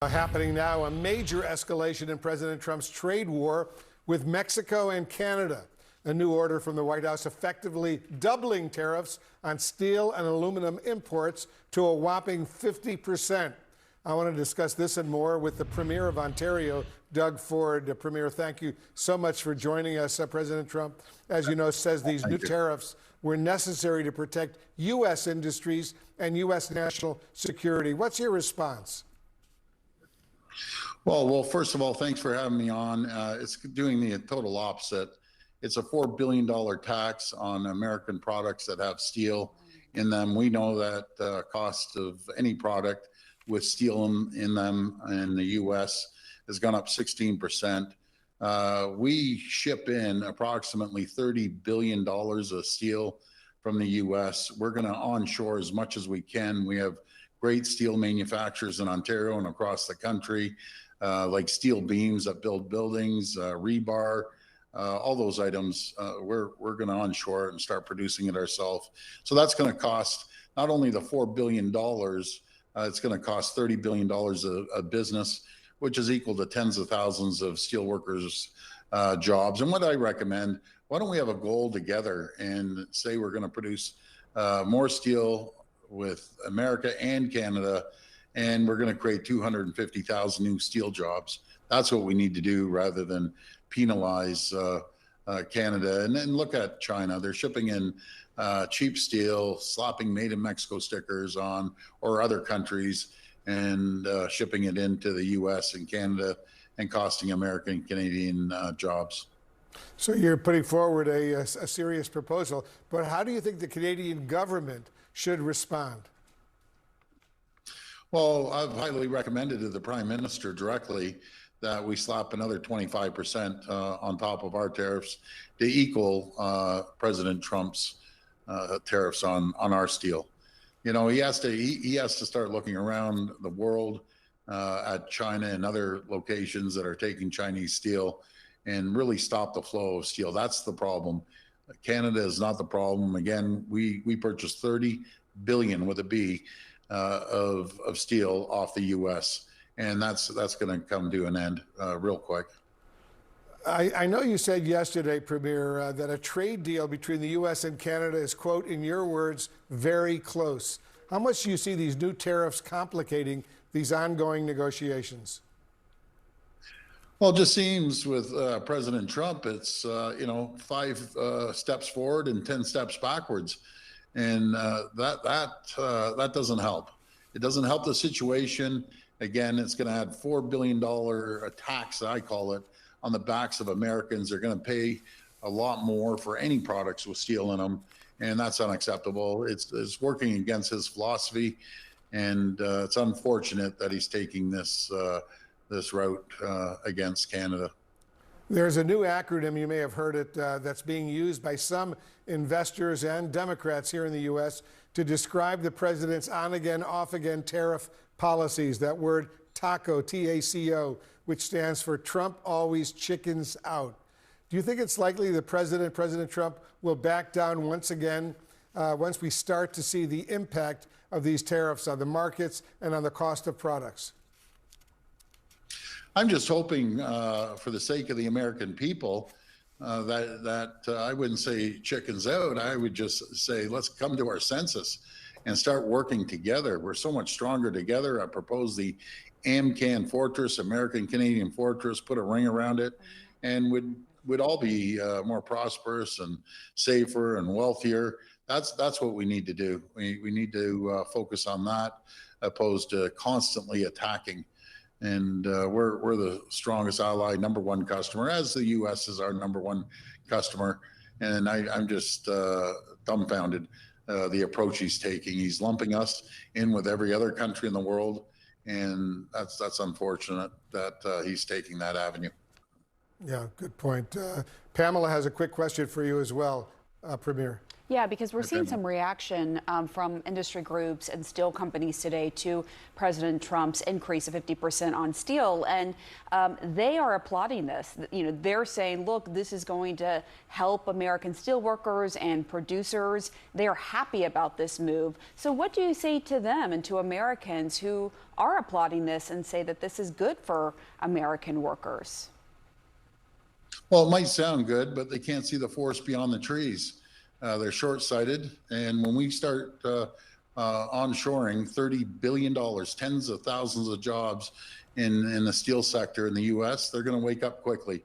Happening now, a major escalation in President Trump's trade war with Mexico and Canada. A new order from the White House effectively doubling tariffs on steel and aluminum imports to a whopping 50%. I want to discuss this and more with the Premier of Ontario, Doug Ford. Premier, thank you so much for joining us. President Trump, as you know, says these new tariffs were necessary to protect U.S. industries and U.S. national security. What's your response? Well, first of all, thanks for having me on. It's doing the total opposite. It's a $4 billion tax on American products that have steel in them. We know that the cost of any product with steel in them in the U.S. has gone up 16%. We ship in approximately $30 billion of steel from the U.S. We're going to onshore as much as we can. We have great steel manufacturers in Ontario and across the country, like steel beams that build buildings, rebar, all those items. We're going to onshore it and start producing it ourselves. So that's going to cost not only the $4 billion, it's going to cost $30 billion of business, which is equal to tens of thousands of steel workers' jobs. And what I recommend, why don't we have a goal together and say we're going to produce more steel with America and Canada, and we're going to create 250,000 new steel jobs. That's what we need to do rather than penalize Canada. And then look at China. They're shipping in cheap steel, slapping made in Mexico stickers on, or other countries, and shipping it into the US and Canada and costing American and Canadian jobs. So you're putting forward a serious proposal, but how do you think the Canadian government should respond? Well, I've highly recommended to the Prime Minister directly that we slap another 25% on top of our tariffs to equal President Trump's tariffs on our steel. You know, he has to start looking around the world at China and other locations that are taking Chinese steel and really stop the flow of steel. That's the problem. Canada is not the problem. Again, we purchase 30 billion with a B of steel off the U.S., and that's going to come to an end real quick. I know you said yesterday, Premier, that a trade deal between the U.S. and Canada is, quote, in your words, very close. How much do you see these new tariffs complicating these ongoing negotiations? Well, it just seems with President Trump, it's, 5 steps forward and 10 steps backwards. And that doesn't help. It doesn't help the situation. Again, it's going to add $4 billion tax, I call it, on the backs of Americans. They're going to pay a lot more for any products with steel in them, and that's unacceptable. It's working against his philosophy, and it's unfortunate that he's taking this route against Canada. There's a new acronym, you may have heard it, that's being used by some investors and Democrats here in the U.S. to describe the president's on-again, off-again tariff policies. That word TACO, T-A-C-O, which stands for Trump always chickens out. Do you think it's likely that President Trump will back down once again once we start to see the impact of these tariffs on the markets and on the cost of products? I'm just hoping, for the sake of the American people, that I wouldn't say chickens out. I would just say let's come to our senses and start working together. We're so much stronger together. I propose the AMCAN Fortress, American Canadian Fortress, put a ring around it, and would all be more prosperous and safer and wealthier. That's what we need to do. We need to focus on that, opposed to constantly attacking. And we're the strongest ally, number one customer, as the U.S. is our number one customer. And I'm just dumbfounded the approach he's taking. He's lumping us in with every other country in the world, and that's unfortunate that he's taking that avenue. Yeah, good point. Pamela has a quick question for you as well. Premier. Yeah, because we're seeing some reaction from industry groups and steel companies today to President Trump's increase of 50% on steel, and they are applauding this. You know, they're saying, look, this is going to help American steel workers and producers. They are happy about this move. So what do you say to them and to Americans who are applauding this and say that this is good for American workers? Well, it might sound good, but they can't see the forest beyond the trees. They're short-sighted, and when we start onshoring $30 billion, tens of thousands of jobs in the steel sector in the U.S., they're going to wake up quickly.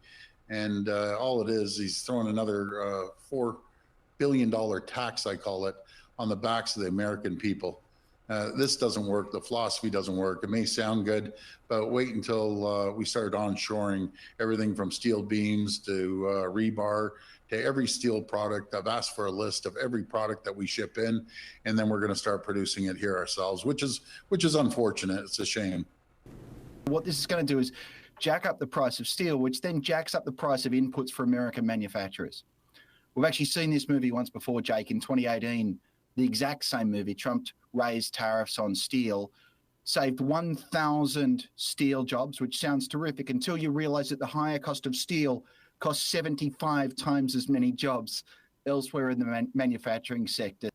And all it is, he's throwing another $4 billion tax, I call it, on the backs of the American people. This doesn't work. The philosophy doesn't work. It may sound good, but wait until we start onshoring everything from steel beams to rebar to every steel product. I've asked for a list of every product that we ship in, and then we're going to start producing it here ourselves, which is unfortunate. It's a shame. What this is going to do is jack up the price of steel, which then jacks up the price of inputs for American manufacturers. We've actually seen this movie once before, Jake, in 2018, the exact same movie. Trump raised tariffs on steel, saved 1,000 steel jobs, which sounds terrific until you realize that the higher cost of steel costs 75 times as many jobs elsewhere in the manufacturing sector.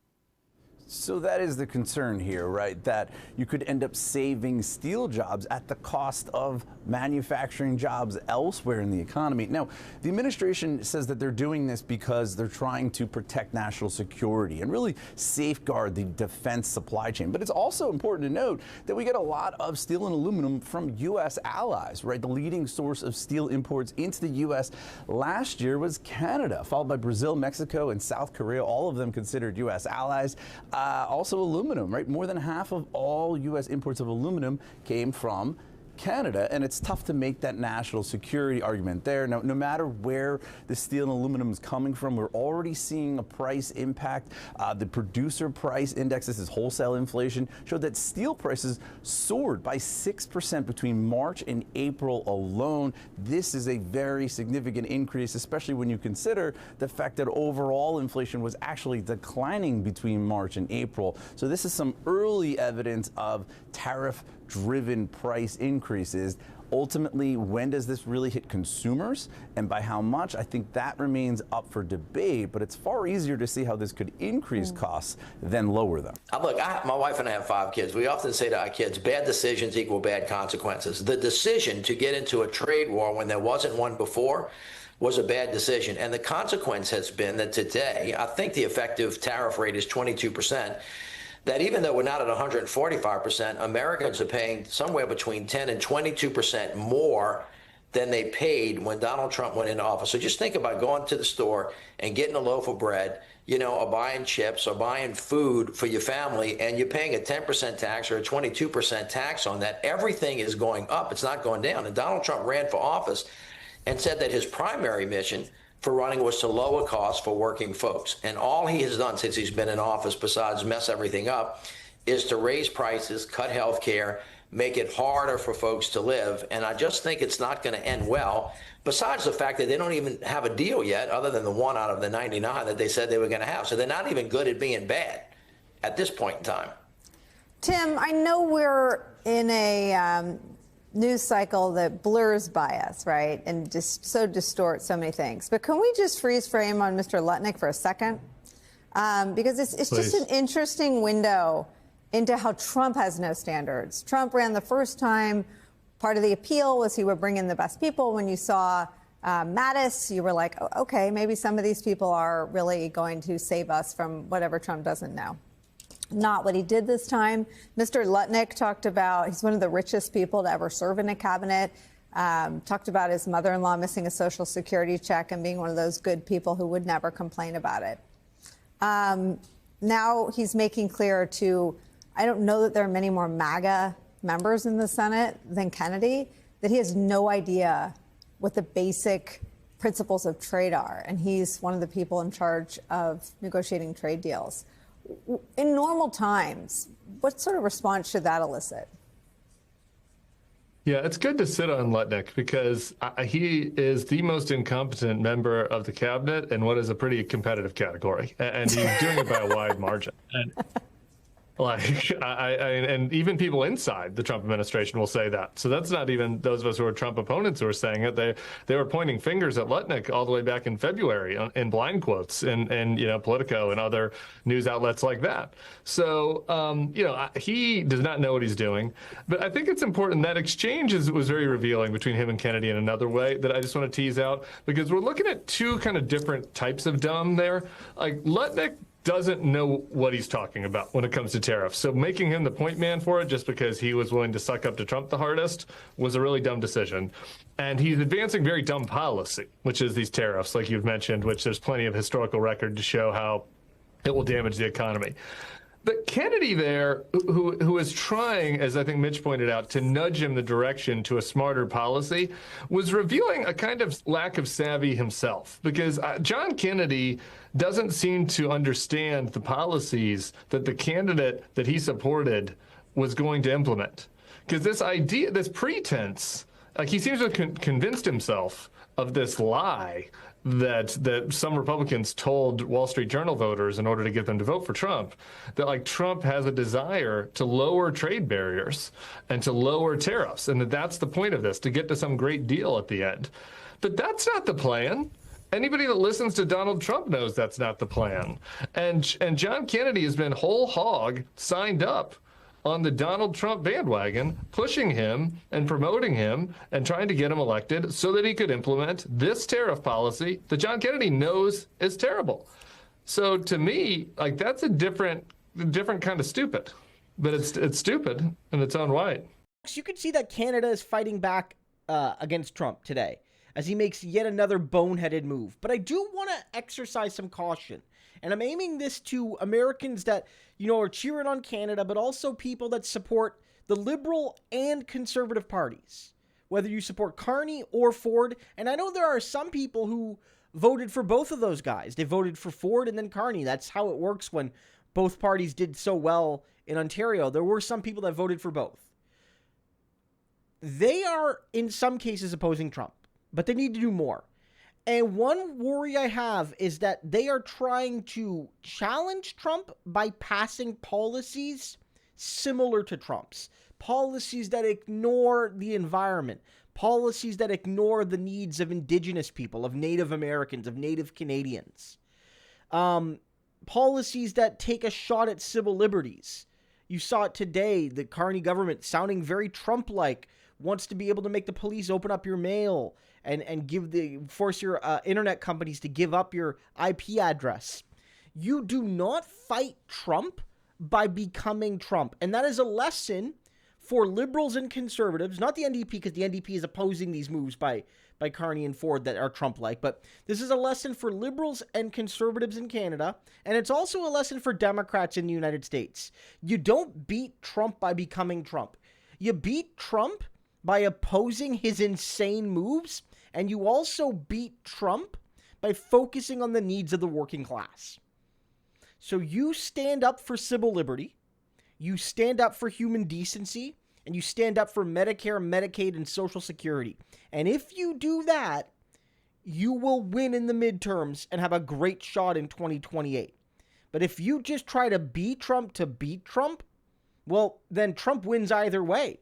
So that is the concern here, right? That you could end up saving steel jobs at the cost of manufacturing jobs elsewhere in the economy. Now, the administration says that they're doing this because they're trying to protect national security and really safeguard the defense supply chain. But it's also important to note that we get a lot of steel and aluminum from U.S. allies, right? The leading source of steel imports into the U.S. last year was Canada, followed by Brazil, Mexico, and South Korea, all of them considered U.S. allies. Also aluminum, right? More than half of all U.S. imports of aluminum came from Canada, and it's tough to make that national security argument there. Now, no matter where the steel and aluminum is coming from, we're already seeing a price impact. The producer price index, this is wholesale inflation, showed that steel prices soared by 6% between March and April alone. This is a very significant increase, especially when you consider the fact that overall inflation was actually declining between March and April. So this is some early evidence of tariff-driven price increases. Ultimately, when does this really hit consumers and by how much? I think that remains up for debate, but it's far easier to see how this could increase costs than lower them. Look, my wife and I have 5 kids. We often say to our kids, bad decisions equal bad consequences. The decision to get into a trade war when there wasn't one before was a bad decision. And the consequence has been that today, I think the effective tariff rate is 22%. That even though we're not at 145%, Americans are paying somewhere between 10 and 22% more than they paid when Donald Trump went into office. So just think about going to the store and getting a loaf of bread, you know, or buying chips or buying food for your family, and you're paying a 10% tax or a 22% tax on that. Everything is going up. It's not going down. And Donald Trump ran for office and said that his primary mission for running was to lower costs for working folks. And all he has done since he's been in office, besides mess everything up, is to raise prices, cut health care, make it harder for folks to live. And I just think it's not going to end well, besides the fact that they don't even have a deal yet, other than the one out of the 99 that they said they were going to have. So they're not even good at being bad at this point in time. Tim, I know we're in a news cycle that blurs by us, right, and just so distorts so many things. But can we just freeze frame on Mr. Lutnick for a second? Because it's just an interesting window into how Trump has no standards. Trump ran the first time. Part of the appeal was he would bring in the best people. When you saw Mattis, you were like, oh, okay, maybe some of these people are really going to save us from whatever Trump doesn't know. Not what he did this time. Mr. Lutnick talked about, he's one of the richest people to ever serve in a cabinet, talked about his mother-in-law missing a Social Security check and being one of those good people who would never complain about it. Now he's making clear I don't know that there are many more MAGA members in the Senate than Kennedy, that he has no idea what the basic principles of trade are. And he's one of the people in charge of negotiating trade deals. In normal times, what sort of response should that elicit? Yeah, it's good to sit on Lutnick because he is the most incompetent member of the cabinet in what is a pretty competitive category, and he's doing it by a wide margin. And and even people inside the Trump administration will say that. So that's not even those of us who are Trump opponents who are saying it. They were pointing fingers at Lutnick all the way back in February in blind quotes and Politico and other news outlets like that. So he does not know what he's doing. But I think it's important that exchange was very revealing between him and Kennedy in another way that I just want to tease out, because we're looking at two kind of different types of dumb there. Like Lutnick doesn't know what he's talking about when it comes to tariffs. So making him the point man for it just because he was willing to suck up to Trump the hardest was a really dumb decision. And he's advancing very dumb policy, which is these tariffs, like you've mentioned, which there's plenty of historical record to show how it will damage the economy. But Kennedy there, who is trying, as I think Mitch pointed out, to nudge him the direction to a smarter policy, was revealing a kind of lack of savvy himself. Because John Kennedy doesn't seem to understand the policies that the candidate that he supported was going to implement. Because this idea, this pretense, like he seems to have convinced himself of this lie that some Republicans told Wall Street Journal voters in order to get them to vote for Trump, that like Trump has a desire to lower trade barriers and to lower tariffs, and that's the point of this, to get to some great deal at the end. But that's not the plan. Anybody that listens to Donald Trump knows that's not the plan. And John Kennedy has been whole hog signed up on the Donald Trump bandwagon, pushing him and promoting him and trying to get him elected so that he could implement this tariff policy that John Kennedy knows is terrible. So to me, like that's a different kind of stupid, but it's stupid in its own right. You can see that Canada is fighting back against Trump today as he makes yet another boneheaded move. But I do want to exercise some caution. And I'm aiming this to Americans that, are cheering on Canada, but also people that support the Liberal and Conservative parties, whether you support Carney or Ford. And I know there are some people who voted for both of those guys. They voted for Ford and then Carney. That's how it works when both parties did so well in Ontario. There were some people that voted for both. They are, in some cases, opposing Trump, but they need to do more. And one worry I have is that they are trying to challenge Trump by passing policies similar to Trump's. Policies that ignore the environment. Policies that ignore the needs of Indigenous people, of Native Americans, of Native Canadians. Policies that take a shot at civil liberties. You saw it today, the Carney government sounding very Trump-like, wants to be able to make the police open up your mail and force your internet companies to give up your IP address. You do not fight Trump by becoming Trump. And that is a lesson for liberals and conservatives, not the NDP, because the NDP is opposing these moves by Carney and Ford that are Trump-like. But this is a lesson for liberals and conservatives in Canada. And it's also a lesson for Democrats in the United States. You don't beat Trump by becoming Trump. You beat Trump by opposing his insane moves. And you also beat Trump by focusing on the needs of the working class. So you stand up for civil liberty, you stand up for human decency, and you stand up for Medicare, Medicaid, and Social Security. And if you do that, you will win in the midterms and have a great shot in 2028. But if you just try to beat Trump, well, then Trump wins either way.